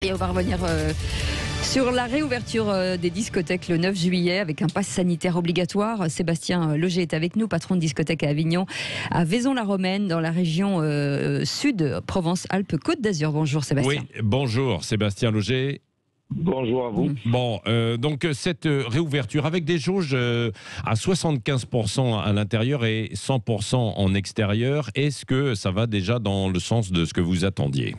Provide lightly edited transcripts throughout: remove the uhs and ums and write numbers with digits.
Et on va revenir sur la réouverture des discothèques le 9 juillet avec un pass sanitaire obligatoire. Sébastien Loger est avec nous, patron de discothèque à Avignon, à Vaison-la-Romaine, dans la région sud, Provence-Alpes-Côte d'Azur. Bonjour Sébastien. Oui, bonjour Sébastien Loger. Bonjour à vous. Bon, donc cette réouverture avec des jauges à 75% à l'intérieur et 100% en extérieur, est-ce que ça va déjà dans le sens de ce que vous attendiez ?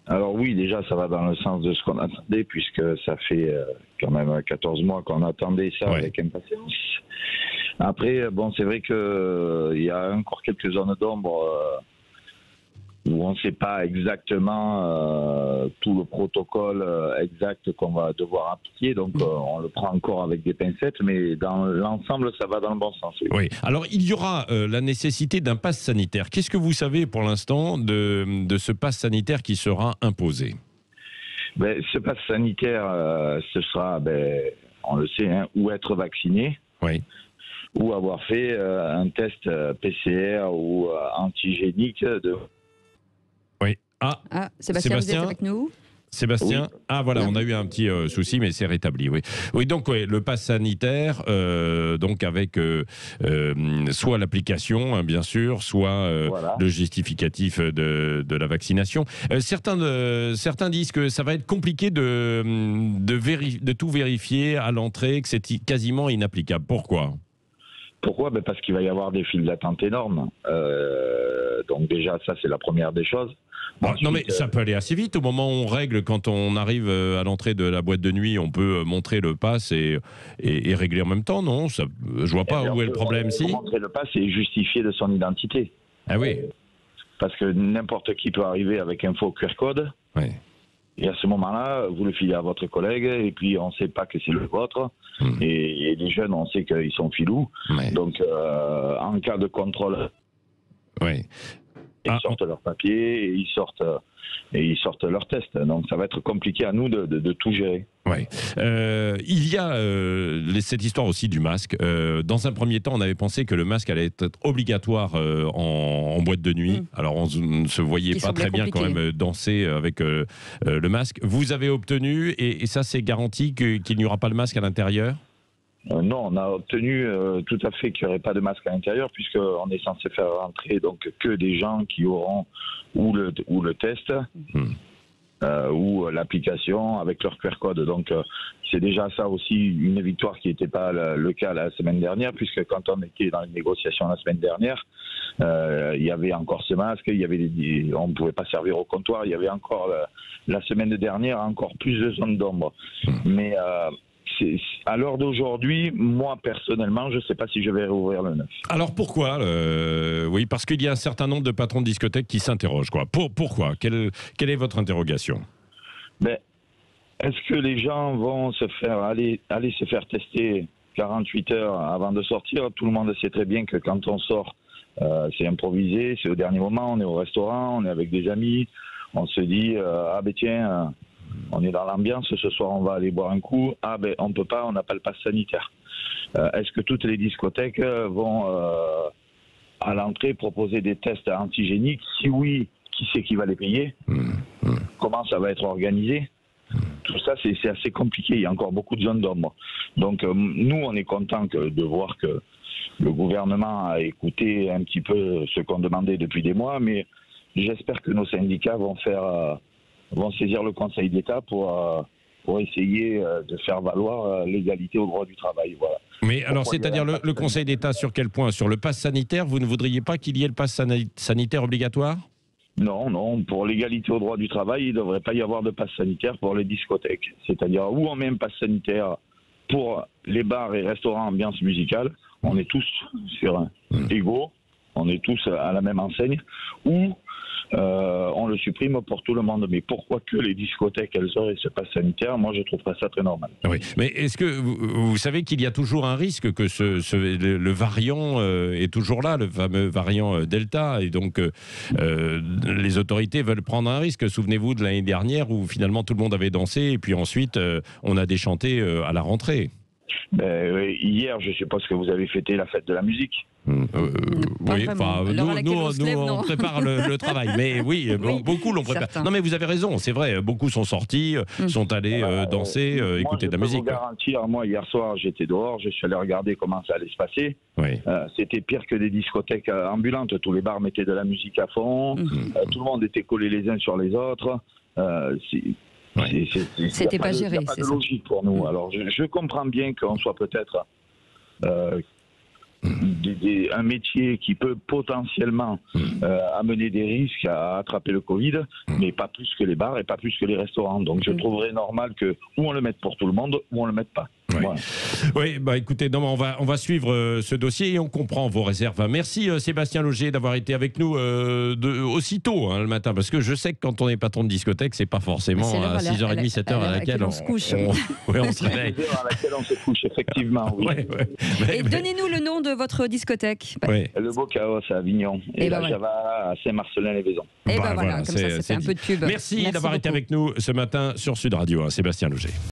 Alors oui, déjà, ça va dans le sens de ce qu'on attendait, puisque ça fait quand même 14 mois qu'on attendait ça avec impatience. Après, bon, c'est vrai qu'il y a encore quelques zones d'ombre où on ne sait pas exactement tout le protocole exact qu'on va devoir appliquer. Donc, on le prend encore avec des pincettes, mais dans l'ensemble, ça va dans le bon sens. Oui. Alors, il y aura la nécessité d'un pass sanitaire. Qu'est-ce que vous savez pour l'instant de ce pass sanitaire qui sera imposé ? Ce pass sanitaire, ce sera, on le sait, ou être vacciné. Oui. Ou avoir fait un test PCR ou antigénique de... Oui. Sébastien, vous êtes avec nous ? Sébastien, oui. Ah voilà, on a eu un petit souci, mais c'est rétabli. Oui, oui. Donc le pass sanitaire, donc avec soit l'application, bien sûr, soit le justificatif de la vaccination. Certains disent que ça va être compliqué de tout vérifier à l'entrée, que c'est quasiment inapplicable. Pourquoi ? Parce qu'il va y avoir des files d'attente énormes. Donc déjà, ça, c'est la première des choses. Ensuite, non, mais ça peut aller assez vite. Au moment où on règle, quand on arrive à l'entrée de la boîte de nuit, on peut montrer le pass et régler en même temps, non ? Je vois pas où est le problème. Si montrer le pass et justifier de son identité. Ah oui. Parce que n'importe qui peut arriver avec un faux QR code. Oui. Et à ce moment-là, vous le filez à votre collègue, et puis on ne sait pas que c'est le vôtre. Et les jeunes, on sait qu'ils sont filous. Donc, en cas de contrôle, ils sortent leur papier et ils sortent leur test. Donc, ça va être compliqué à nous de tout gérer. Oui. Il y a cette histoire aussi du masque. Dans un premier temps, on avait pensé que le masque allait être obligatoire en boîte de nuit. Alors, on ne se voyait pas très bien quand même danser avec le masque. Vous avez obtenu, et ça, c'est garanti qu'il n'y aura pas le masque à l'intérieur ? Non, on a obtenu tout à fait qu'il n'y aurait pas de masque à l'intérieur, puisqu'on est censé faire rentrer donc que des gens qui auront ou le test ou l'application avec leur QR code. Donc c'est déjà ça aussi une victoire qui n'était pas le cas la semaine dernière, puisque quand on était dans les négociations la semaine dernière, il y avait encore ce masque, on ne pouvait pas servir au comptoir, il y avait encore la semaine dernière encore plus de zones d'ombre. Mais à l'heure d'aujourd'hui, moi personnellement, je ne sais pas si je vais rouvrir le 9. Alors pourquoi Oui, parce qu'il y a un certain nombre de patrons de discothèques qui s'interrogent. Pourquoi quelle est votre interrogation ? Est-ce que les gens vont aller se faire tester 48 heures avant de sortir ? Tout le monde sait très bien que quand on sort, c'est improvisé, c'est au dernier moment, on est au restaurant, on est avec des amis, on se dit tiens, on est dans l'ambiance, ce soir on va aller boire un coup, on peut pas, on n'a pas le pass sanitaire. Est-ce que toutes les discothèques vont à l'entrée proposer des tests antigéniques ? Si oui, qui c'est qui va les payer ? Comment ça va être organisé ? Tout ça, c'est assez compliqué. Il y a encore beaucoup de zones d'ombre. Donc, nous, on est contents de voir que le gouvernement a écouté un petit peu ce qu'on demandait depuis des mois, mais j'espère que nos syndicats vont saisir le Conseil d'État pour essayer de faire valoir l'égalité au droit du travail. Voilà. Mais alors, c'est-à-dire le Conseil d'État sur quel point ? Sur le pass sanitaire, vous ne voudriez pas qu'il y ait le pass sanitaire obligatoire ? Non. Pour l'égalité au droit du travail, il ne devrait pas y avoir de pass sanitaire pour les discothèques. C'est-à-dire, où on met un pass sanitaire pour les bars et restaurants ambiance musicale, on est tous sur égaux, on est tous à la même enseigne, ou on le supprime pour tout le monde. Mais pourquoi que les discothèques, elles auraient ce pass sanitaire ? Moi, je trouve pas ça très normal. Oui, mais est-ce que vous savez qu'il y a toujours un risque que le variant est toujours là, le fameux variant Delta, et donc les autorités veulent prendre un risque. Souvenez-vous de l'année dernière où finalement tout le monde avait dansé et puis ensuite on a déchanté à la rentrée. Hier, je suppose que vous avez fêté la fête de la musique. Oui, enfin, nous, on prépare le travail. Mais oui, beaucoup l'ont préparé. Non, mais vous avez raison, c'est vrai. Beaucoup sont sortis, sont allés danser, écouter de la musique. Je peux vous garantir, moi, hier soir, j'étais dehors, je suis allé regarder comment ça allait se passer. Oui. C'était pire que des discothèques ambulantes. Tous les bars mettaient de la musique à fond. Tout le monde était collé les uns sur les autres. C'était pas géré. Il n'y a pas de logique pour nous. Alors, je comprends bien qu'on soit peut-être un métier qui peut potentiellement amener des risques à attraper le Covid, mais pas plus que les bars et pas plus que les restaurants. Donc, je trouverais normal que ou on le mette pour tout le monde, ou on le mette pas. Oui, voilà. Oui, bah écoutez, non, on va suivre ce dossier et on comprend vos réserves. Merci Sébastien Loger d'avoir été avec nous aussitôt le matin, parce que je sais que quand on est patron de discothèque, c'est pas forcément à 6h30, 7h à laquelle on se couche. On se réveille. À laquelle on se couche, effectivement. Oui. Et donnez-nous le nom de votre discothèque. Le Beau Chaos à Avignon et la Java à Saint-Marcelin-les-Vaisons. Et voilà, comme ça fait un peu de pub. Merci d'avoir été avec nous ce matin sur Sud Radio, Sébastien Loger.